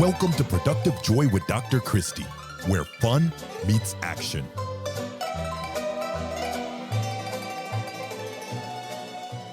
Welcome to Productive Joy with Dr. Christie, where fun meets action.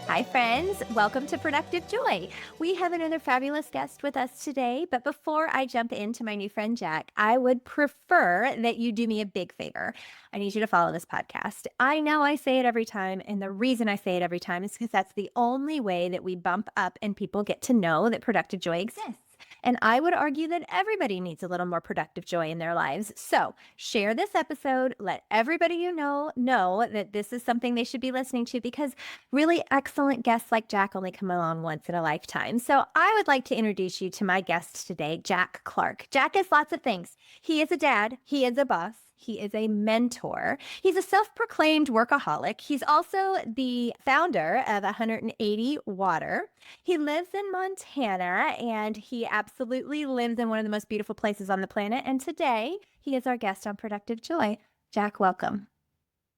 Hi, friends. Welcome to Productive Joy. We have another fabulous guest with us today, but before I jump into my new friend, Jack, I would prefer that you do me a big favor. I need you to follow this podcast. I know I say it every time, and the reason I say it every time is because that's the only way that we bump up and people get to know that Productive Joy exists. And I would argue that everybody needs a little more productive joy in their lives. So share this episode. Let everybody you know that this is something they should be listening to, because really excellent guests like Jack only come along once in a lifetime. So I would like to introduce you to my guest today, Jack Clark. Jack is lots of things. He is a dad. He is a boss. He is a mentor. He's a self-proclaimed workaholic. He's also the founder of 180 Water. He lives in Montana, and he absolutely lives in one of the most beautiful places on the planet. And today, he is our guest on Productive Joy. Jack, welcome.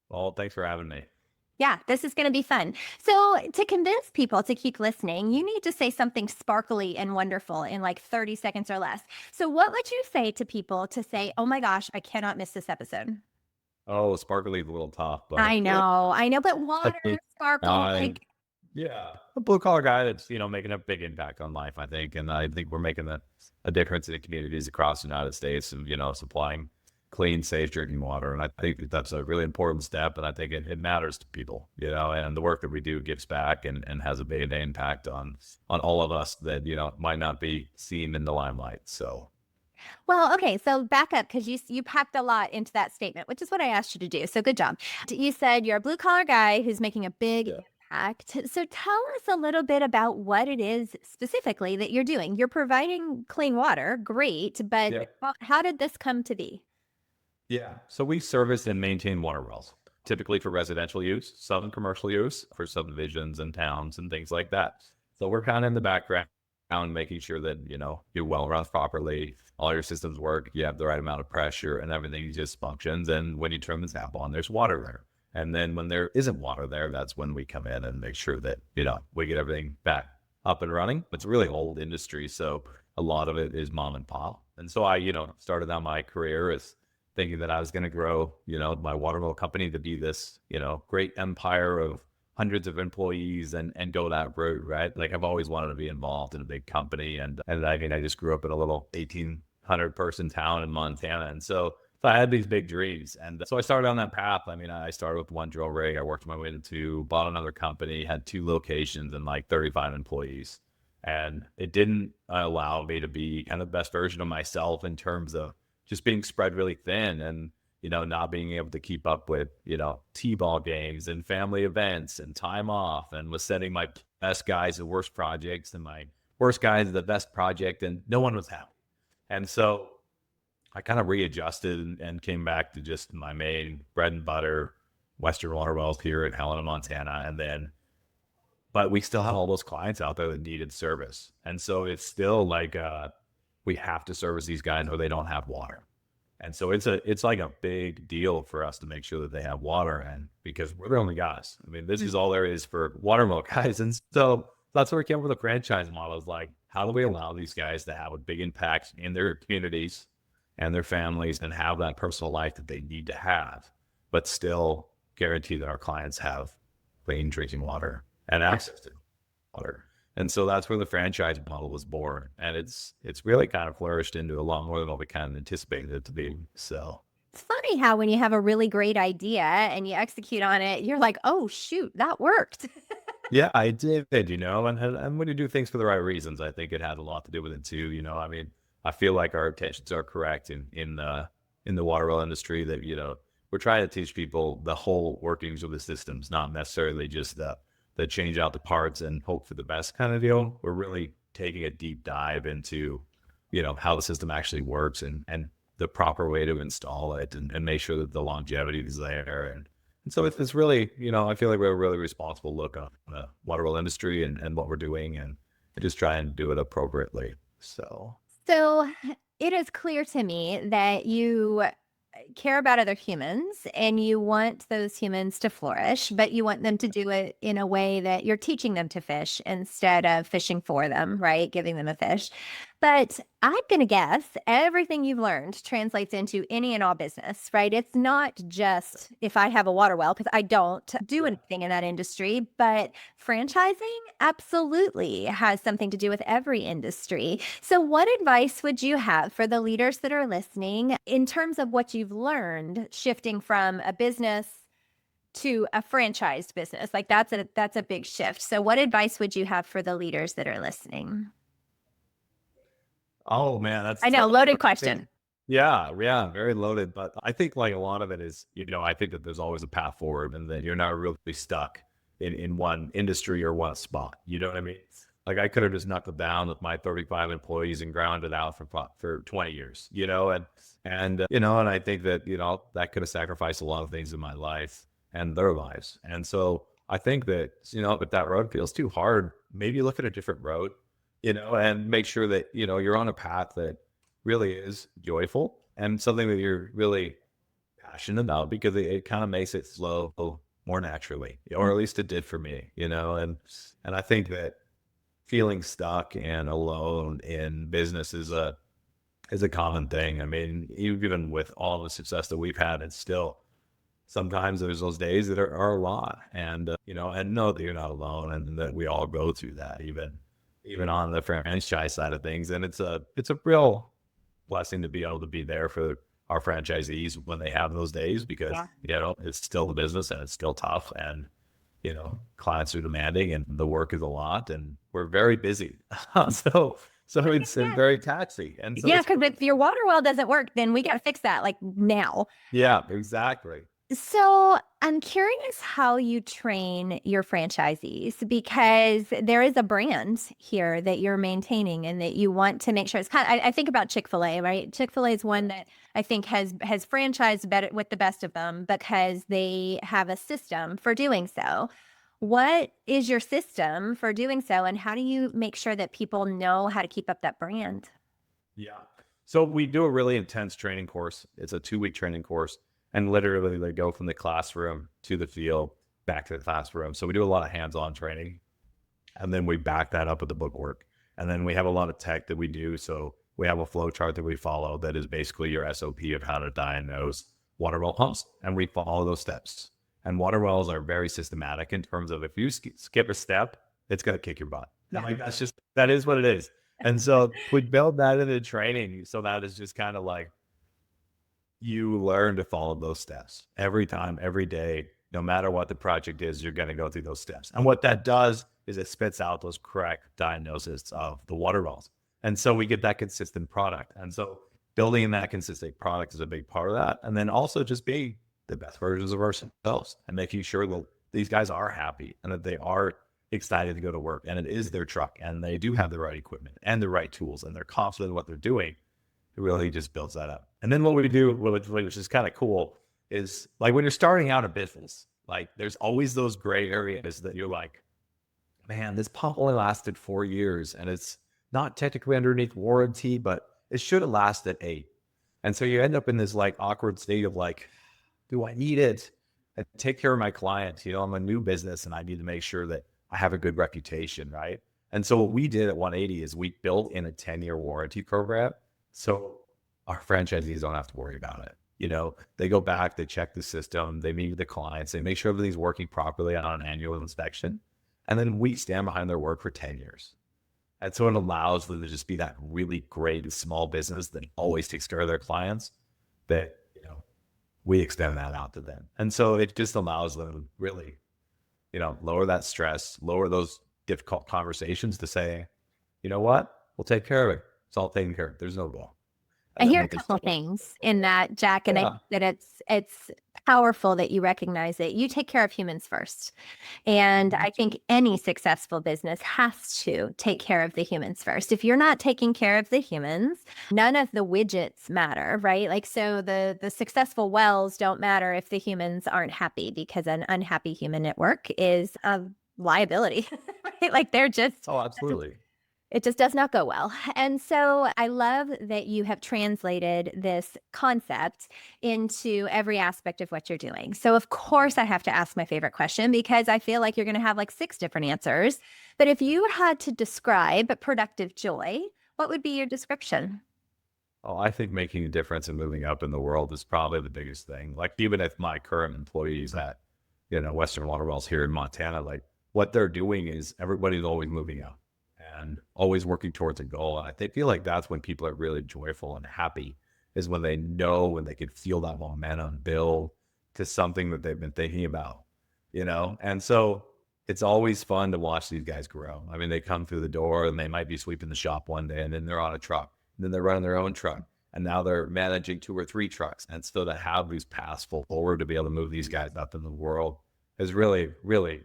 Well, thanks for having me. Yeah, this is going to be fun. So to convince people to keep listening, you need to say something sparkly and wonderful in like 30 seconds or less. So what would you say to people to say, oh my gosh, I cannot miss this episode? Oh, sparkly is a little tough, but I know, but water, sparkle, yeah, a blue collar guy that's making a big impact on life, I think, and I think we're making a difference in the communities across the United States, and supplying clean, safe drinking water. And I think that's a really important step, and I think it matters to people, and the work that we do gives back and has a big impact on all of us that might not be seen in the limelight. So. Well, okay, so back up, because you packed a lot into that statement, which is what I asked you to do. So good job. You said you're a blue collar guy who's making a big impact. So tell us a little bit about what it is specifically that you're doing. You're providing clean water, great, but how did this come to be? Yeah, so we service and maintain water wells, typically for residential use, some commercial use for subdivisions and towns and things like that. So we're kind of in the background, making sure that, your well runs properly, all your systems work, you have the right amount of pressure, and everything just functions. And when you turn the tap on, there's water there. And then when there isn't water there, that's when we come in and make sure that, we get everything back up and running. It's a really old industry, so a lot of it is mom and pop. And so I, started out my career as thinking that I was going to grow, my water well company to be this, great empire of hundreds of employees and go that route, right? Like I've always wanted to be involved in a big company. And I mean, I just grew up in a little 1,800 person town in Montana. And so I had these big dreams. And so I started on that path. I mean, I started with one drill rig. I worked my way to two, bought another company, had 2 locations and like 35 employees. And it didn't allow me to be kind of the best version of myself in terms of just being spread really thin and, not being able to keep up with, T-ball games and family events and time off, and was sending my best guys the worst projects and my worst guys the best project, and no one was happy. And so I kind of readjusted and came back to just my main bread and butter Western water wells here in Helena, Montana. But we still had all those clients out there that needed service. And so it's still like, we have to service these guys or they don't have water. And so it's like a big deal for us to make sure that they have water, and because we're the only guys. I mean, this is all there is for water mill guys. And so that's where we came up with a franchise model. Is like, how do we allow these guys to have a big impact in their communities and their families and have that personal life that they need to have, but still guarantee that our clients have clean drinking water and access to water. And so that's where the franchise model was born. And it's really kind of flourished into a lot more than what we kind of anticipated it to be. So it's funny how when you have a really great idea and you execute on it, you're like, oh, shoot, that worked. Yeah, I did, and when you do things for the right reasons, I think it had a lot to do with it too. I mean, I feel like our intentions are correct in the water well industry, that, we're trying to teach people the whole workings of the systems, not necessarily just the change out the parts and hope for the best kind of deal. We're really taking a deep dive into, how the system actually works and the proper way to install it and make sure that the longevity is there. And so it's really, I feel like we have a really responsible look on the water well industry and what we're doing, and just try and do it appropriately. So it is clear to me that you care about other humans and you want those humans to flourish, but you want them to do it in a way that you're teaching them to fish instead of fishing for them, right? Giving them a fish. But I'm going to guess everything you've learned translates into any and all business, right? It's not just if I have a water well, because I don't do anything in that industry, but franchising absolutely has something to do with every industry. So, what advice would you have for the leaders that are listening in terms of what you've learned shifting from a business to a franchised business? Like that's a big shift. So, what advice would you have for the leaders that are listening? Oh man, that's I know, tough. loaded I think, question. yeah, very loaded. But I think like a lot of it is, I think that there's always a path forward and that you're not really stuck in one industry or one spot. You know what I mean? Like I could have just knuckled down with my 35 employees and ground it out for 20 years, and I think that, that could have sacrificed a lot of things in my life and their lives. And so I think that, if that road feels too hard, maybe look at a different road, and make sure that, you're on a path that really is joyful and something that you're really passionate about, because it kind of makes it flow more naturally, or at least it did for me, and I think that feeling stuck and alone in business is a common thing. I mean, even with all the success that we've had, it's still sometimes there's those days that are a lot, and know that you're not alone, and that we all go through that, even on the franchise side of things. And it's a real blessing to be able to be there for our franchisees when they have those days, because it's still the business and it's still tough, and clients are demanding and the work is a lot and we're very busy. So it's very taxing. And so Yeah, because if your water well doesn't work, then we got to fix that like now. yeah, exactly. So I'm curious how you train your franchisees, because there is a brand here that you're maintaining and that you want to make sure it's I think about Chick-fil-A, right? Chick-fil-A is one that I think has franchised better with the best of them because they have a system for doing so. What is your system for doing so, and how do you make sure that people know how to keep up that brand? Yeah. So we do a really intense training course. It's a 2-week training course, and literally they go from the classroom to the field, back to the classroom. So we do a lot of hands-on training, and then we back that up with the bookwork. And then we have a lot of tech that we do. So we have a flow chart that we follow that is basically your SOP of how to diagnose water well pumps, and we follow those steps. And water wells are very systematic in terms of if you skip a step, it's going to kick your butt. Yeah. Like that is what it is. And so we build that into training. So that is just kind of like you learn to follow those steps every time, every day, no matter what the project is, you're going to go through those steps. And what that does is it spits out those correct diagnoses of the water wells. And so we get that consistent product. And so building that consistent product is a big part of that. And then also just being the best versions of ourselves and making sure that these guys are happy and that they are excited to go to work, and it is their truck and they do have the right equipment and the right tools and they're confident in what they're doing. It really just builds that up. And then what we do, which is kind of cool, is like when you're starting out a business, like there's always those gray areas that you're like, man, this pump only lasted 4 years and it's not technically underneath warranty, but it should have lasted 8. And so you end up in this like awkward state of like, do I need it? I take care of my clients. I'm a new business and I need to make sure that I have a good reputation, right? And so what we did at 180 is we built in a 10-year warranty program. So our franchisees don't have to worry about it. They go back, they check the system, they meet with the clients, they make sure everything's working properly on an annual inspection. And then we stand behind their work for 10 years. And so it allows them to just be that really great small business that always takes care of their clients, that, we extend that out to them. And so it just allows them to really, lower that stress, lower those difficult conversations to say, you know what, we'll take care of it. It's all taken care of. There's no goal. I hear a couple things in that, Jack, and I think that it's powerful that you recognize it. You take care of humans first. And I think any successful business has to take care of the humans first. If you're not taking care of the humans, none of the widgets matter, right? Like, so the successful wells don't matter if the humans aren't happy, because an unhappy human at work is a liability, right? Like they're just, Oh, absolutely. it just does not go well. And so I love that you have translated this concept into every aspect of what you're doing. So of course I have to ask my favorite question, because I feel like you're going to have like 6 different answers. But if you had to describe productive joy, What would be your description? Oh, I think making a difference and moving up in the world is probably the biggest thing. Like even if my current employees at, Western Water Wells here in Montana, like what they're doing is everybody's always moving up and always working towards a goal. And I feel like that's when people are really joyful and happy is when they know, when they can feel that momentum build to something that they've been thinking about, And so it's always fun to watch these guys grow. I mean, they come through the door and they might be sweeping the shop one day and then they're on a truck. Then they're running their own truck, and now they're managing 2 or 3 trucks. And so to have these paths forward to be able to move these guys up in the world is really, really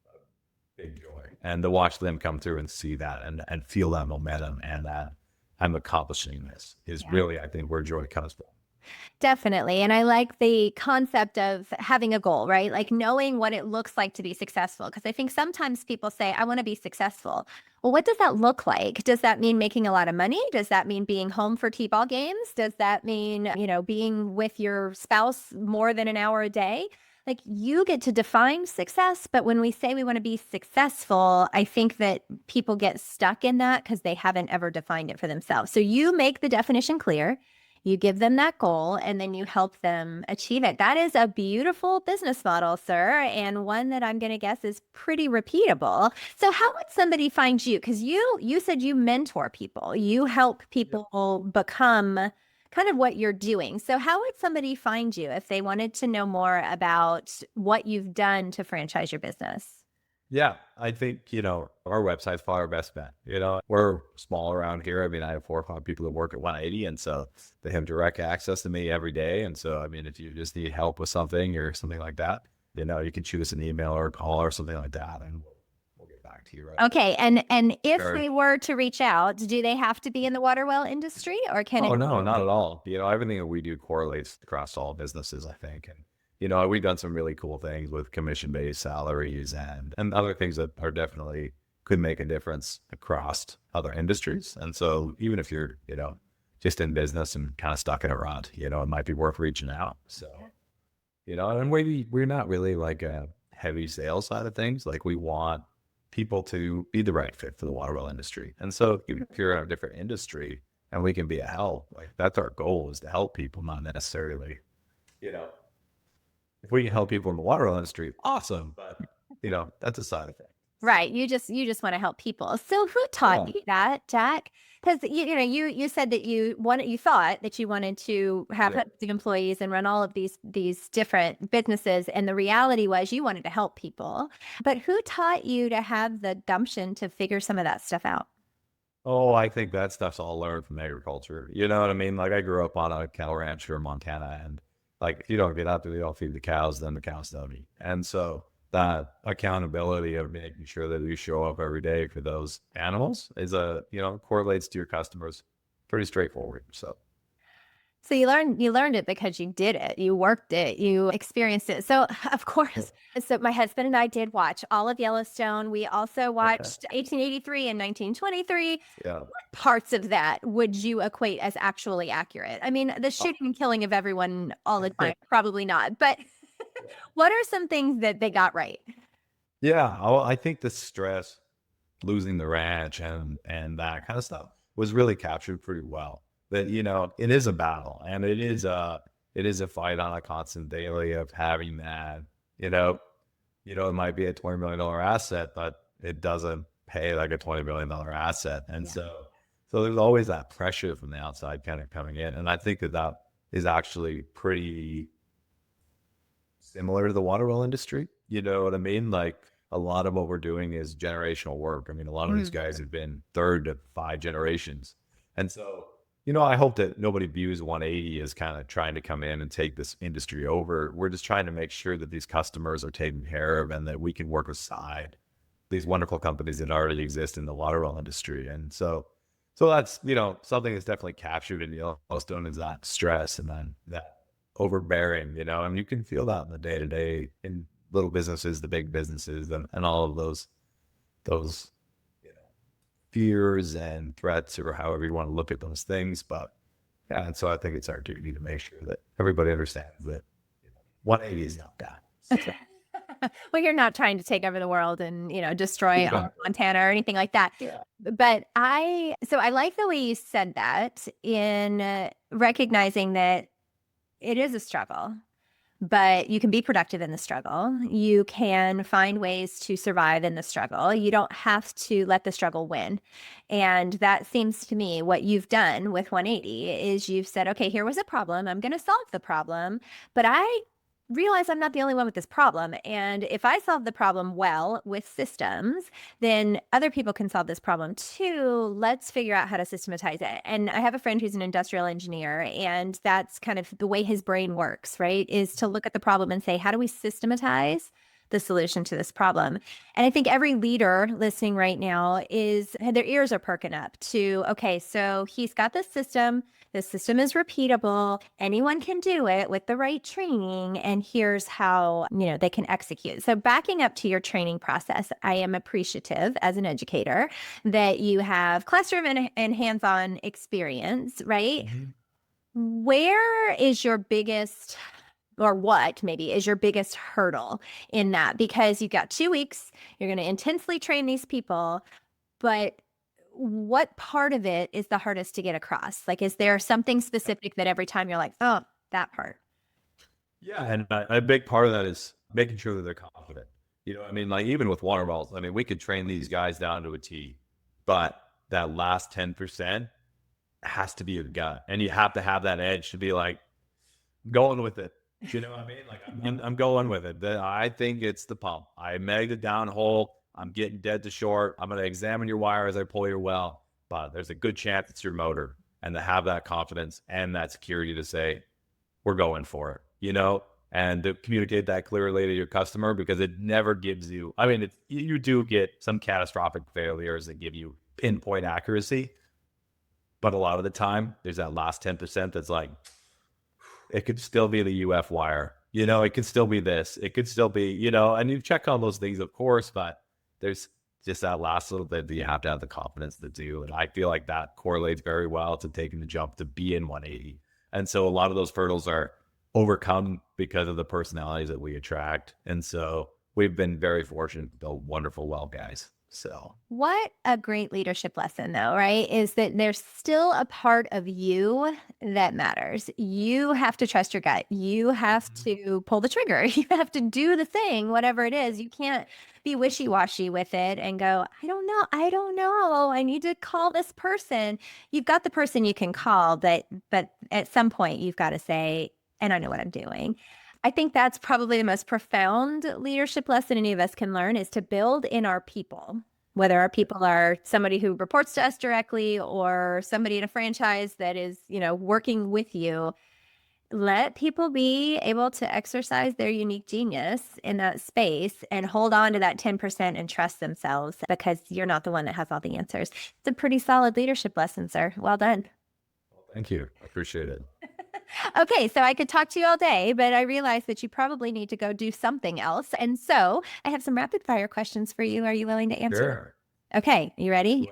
a big joy. And to watch them come through and see that and feel that momentum and that I'm accomplishing this is really, I think, where joy comes from. Definitely. And I like the concept of having a goal, right? Like knowing what it looks like to be successful. Because I think sometimes people say, I want to be successful. Well, what does that look like? Does that mean making a lot of money? Does that mean being home for t-ball games? Does that mean, being with your spouse more than an hour a day? Like you get to define success. But when we say we want to be successful, I think that people get stuck in that because they haven't ever defined it for themselves. So you make the definition clear. You give them that goal and then you help them achieve it. That is a beautiful business model, sir, and one that I'm going to guess is pretty repeatable. So how would somebody find you? Because you said you mentor people. You help people become kind of what you're doing. So how would somebody find you if they wanted to know more about what you've done to franchise your business? Yeah, I think, our website's probably our best bet. We're small around here. I mean, I have 4 or 5 people that work at 180, and so they have direct access to me every day. And so, I mean, if you just need help with something or something like that, you can shoot us an email or a call or something like that, and we'll get back to you. Right? Okay, and if Sure. they were to reach out, do they have to be in the water well industry, or can Oh, it? no, not at all. Everything that we do correlates across all businesses, I think. And, we've done some really cool things with commission-based salaries and other things that are definitely could make a difference across other industries. And so even if you're, just in business and kind of stuck in a rut, it might be worth reaching out. So, and we're not really like a heavy sales side of things. Like we want people to be the right fit for the water well industry. And so even if you're in a different industry and we can be a help, like that's our goal is to help people, not necessarily, if we can help people in the water well industry, awesome. But, that's a side effect. Right. You just want to help people. So who taught you that, Jack? Because you said that you thought that you wanted to have hundreds of employees and run all of these different businesses, and the reality was you wanted to help people. But who taught you to have the gumption to figure some of that stuff out? Oh, I think that stuff's all learned from agriculture. You know what I mean? Like I grew up on a cattle ranch here in Montana, and like if you don't get out there, you don't feed the cows, then the cows don't eat. And so that accountability of making sure that you show up every day for those animals is correlates to your customers pretty straightforward. So you learned it because you did it. You worked it. You experienced it. So of course, so my husband and I did watch all of Yellowstone. We also watched 1883 and 1923. Yeah. What parts of that would you equate as actually accurate? I mean, the shooting and killing of everyone all the time, probably not. But what are some things that they got right? Yeah. I think the stress, losing the ranch and that kind of stuff was really captured pretty well. That, it is a battle and it is a fight on a constant daily of having that, it might be a $20 million asset, but it doesn't pay like a $20 million asset. And so there's always that pressure from the outside kind of coming in. And I think that is actually pretty similar to the water well industry. You know what I mean? Like a lot of what we're doing is generational work. I mean, a lot of these guys have been 3rd to 5 generations. And so, I hope that nobody views 180 as kind of trying to come in and take this industry over. We're just trying to make sure that these customers are taken care of and that we can work aside these wonderful companies that already exist in the water well industry. And so that's, something that's definitely captured in Yellowstone is that stress and then that overbearing, and you can feel that in the day-to-day in little businesses, the big businesses and all of those fears and threats or however you want to look at those things. But yeah, and so I think it's our duty to make sure that everybody understands that 180 is not that. Well, you're not trying to take over the world and, destroy all Yeah. of Montana or anything like that. Yeah. But I like the way you said that in recognizing that it is a struggle, but you can be productive in the struggle. You can find ways to survive in the struggle. You don't have to let the struggle win. And that seems to me what you've done with 180 is you've said, okay, here was a problem. I'm going to solve the problem, but I realize I'm not the only one with this problem. And if I solve the problem well with systems, then other people can solve this problem too. Let's figure out how to systematize it. And I have a friend who's an industrial engineer, and that's kind of the way his brain works, right? Is to look at the problem and say, how do we systematize the solution to this problem? And I think every leader listening right now their ears are perking up to, okay, so he's got this system. The system is repeatable. Anyone can do it with the right training. And here's how, they can execute. So backing up to your training process, I am appreciative as an educator that you have classroom and hands-on experience, right? Where is your biggest, or what maybe is your biggest hurdle in that? Because you've got 2 weeks, you're going to intensely train these people, but what part of it is the hardest to get across? Like, is there something specific that every time you're like, oh, that part? Yeah. And a big part of that is making sure that they're confident. I mean, like even with water balls, I mean, we could train these guys down to a T, but that last 10% has to be your gut. And you have to have that edge to be like, going with it. You know what I mean? Like I'm going with it. I think it's the pump. I megged it down hole. I'm getting dead to short. I'm going to examine your wire as I pull your well, but there's a good chance it's your motor. And to have that confidence and that security to say, we're going for it, and to communicate that clearly to your customer, because it never gives you, I mean, you do get some catastrophic failures that give you pinpoint accuracy, but a lot of the time there's that last 10% that's like, it could still be the UF wire, it could still be this, it could still be, and you check on those things, of course, but there's just that last little bit that you have to have the confidence to do. And I feel like that correlates very well to taking the jump to be in 180. And so a lot of those hurdles are overcome because of the personalities that we attract. And so we've been very fortunate to build wonderful well guys. So what a great leadership lesson, though, right? Is that there's still a part of you that matters. You have to trust your gut. You have to pull the trigger. You have to do the thing, whatever it is. You can't be wishy-washy with it and go, I don't know. I need to call this person. You've got the person you can call, but at some point you've got to say, and I know what I'm doing. I think that's probably the most profound leadership lesson any of us can learn, is to build in our people, whether our people are somebody who reports to us directly or somebody in a franchise that is, working with you. Let people be able to exercise their unique genius in that space and hold on to that 10% and trust themselves, because you're not the one that has all the answers. It's a pretty solid leadership lesson, sir. Well done. thank you. I appreciate it. Okay, so I could talk to you all day, but I realize that you probably need to go do something else. And so I have some rapid fire questions for you. Are you willing to answer? Sure. Okay, you ready?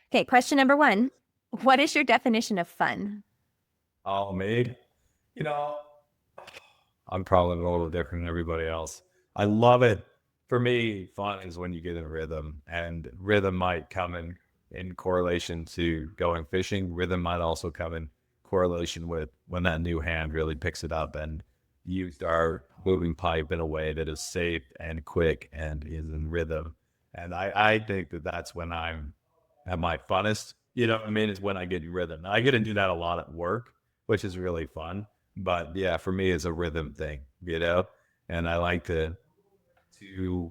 Okay, question number 1. What is your definition of fun? Oh, me? I'm probably a little different than everybody else. I love it. For me, fun is when you get in rhythm, and rhythm might come in correlation to going fishing. Rhythm might also come in correlation with when that new hand really picks it up and you start moving pipe in a way that is safe and quick and is in rhythm. And I think that's when I'm at my funnest. You know what I mean? It's when I get in rhythm. Now, I get to do that a lot at work, which is really fun. But yeah, for me, it's a rhythm thing, and I like to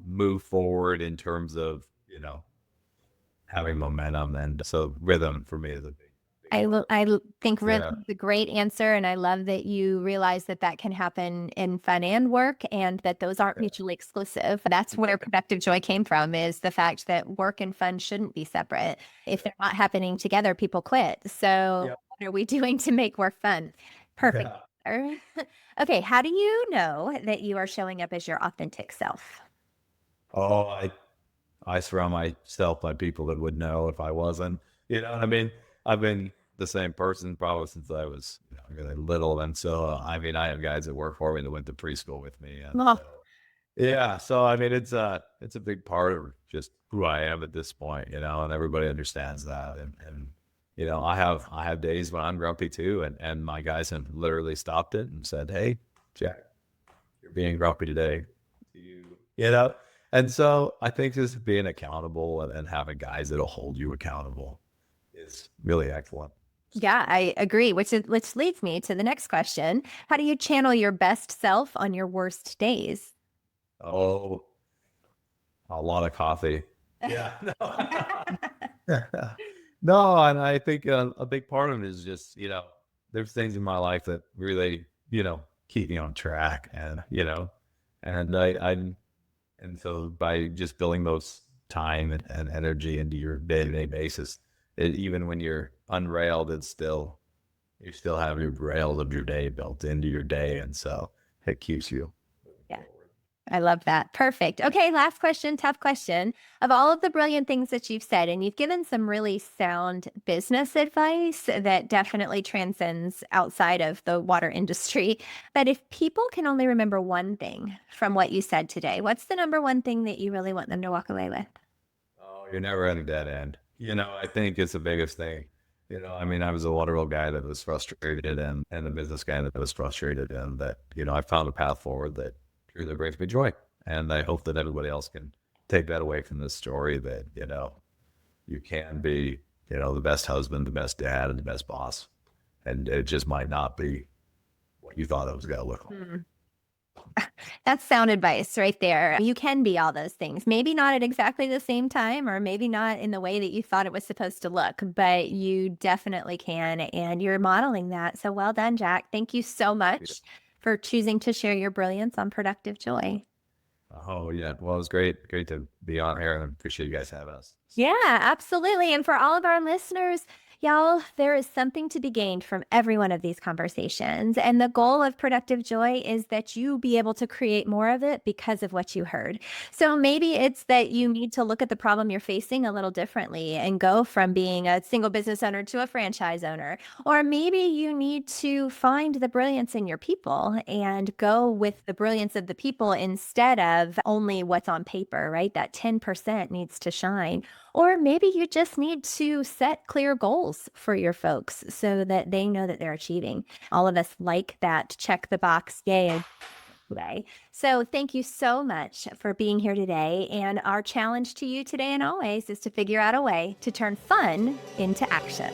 move forward in terms of, having momentum. And so rhythm for me is a big. I think rhythm is a great answer, and I love that you realize that can happen in fun and work, and that those aren't mutually exclusive. That's where productive joy came from, is the fact that work and fun shouldn't be separate. If they're not happening together, people quit. So what are we doing to make work fun? Perfect. Yeah. Okay, how do you know that you are showing up as your authentic self? Oh, I surround myself by people that would know if I wasn't. You know what I mean? I've been the same person probably since I was really little. And so, I mean, I have guys that work for me that went to preschool with me. And Yeah. So I mean, it's a big part of just who I am at this point, and everybody understands that. And I have days when I'm grumpy too, and my guys have literally stopped it and said, "Hey, Jack, you're being grumpy today." You know. And so I think just being accountable and having guys that'll hold you accountable is really excellent. Yeah, I agree. Which leads me to the next question. How do you channel your best self on your worst days? Oh, a lot of coffee. Yeah. No. No, and I think a big part of it is just, there's things in my life that really, keep me on track, and and so by just building those time and energy into your day-to-day basis, even when you're unrailed, you still have your rails of your day built into your day, and so it keeps you Yeah. I love that. Perfect. Okay, last question, tough question. Of all of the brilliant things that you've said, and you've given some really sound business advice that definitely transcends outside of the water industry. But if people can only remember one thing from what you said today, what's the number one thing that you really want them to walk away with? Oh, you're never at a dead end. I think it's the biggest thing. I mean, I was a Lauderdale guy that was frustrated and a business guy that was frustrated, and that, I found a path forward that truly brings me joy. And I hope that everybody else can take that away from this story, that, you can be, the best husband, the best dad, and the best boss. And it just might not be what you thought it was going to look like. Mm. That's sound advice right there. You can be all those things. Maybe not at exactly the same time, or maybe not in the way that you thought it was supposed to look, but you definitely can. And you're modeling that. So well done, Jack. Thank you so much for choosing to share your brilliance on Productive Joy. Oh, yeah. Well, it was great. Great to be on here, and I appreciate you guys having us. Yeah, absolutely. And for all of our listeners, y'all, there is something to be gained from every one of these conversations. And the goal of Productive Joy is that you be able to create more of it because of what you heard. So maybe it's that you need to look at the problem you're facing a little differently and go from being a single business owner to a franchise owner. Or maybe you need to find the brilliance in your people and go with the brilliance of the people instead of only what's on paper, right? That 10% needs to shine. Or maybe you just need to set clear goals for your folks so that they know that they're achieving. All of us like that check the box, yay, way. So thank you so much for being here today. And our challenge to you today and always is to figure out a way to turn fun into action.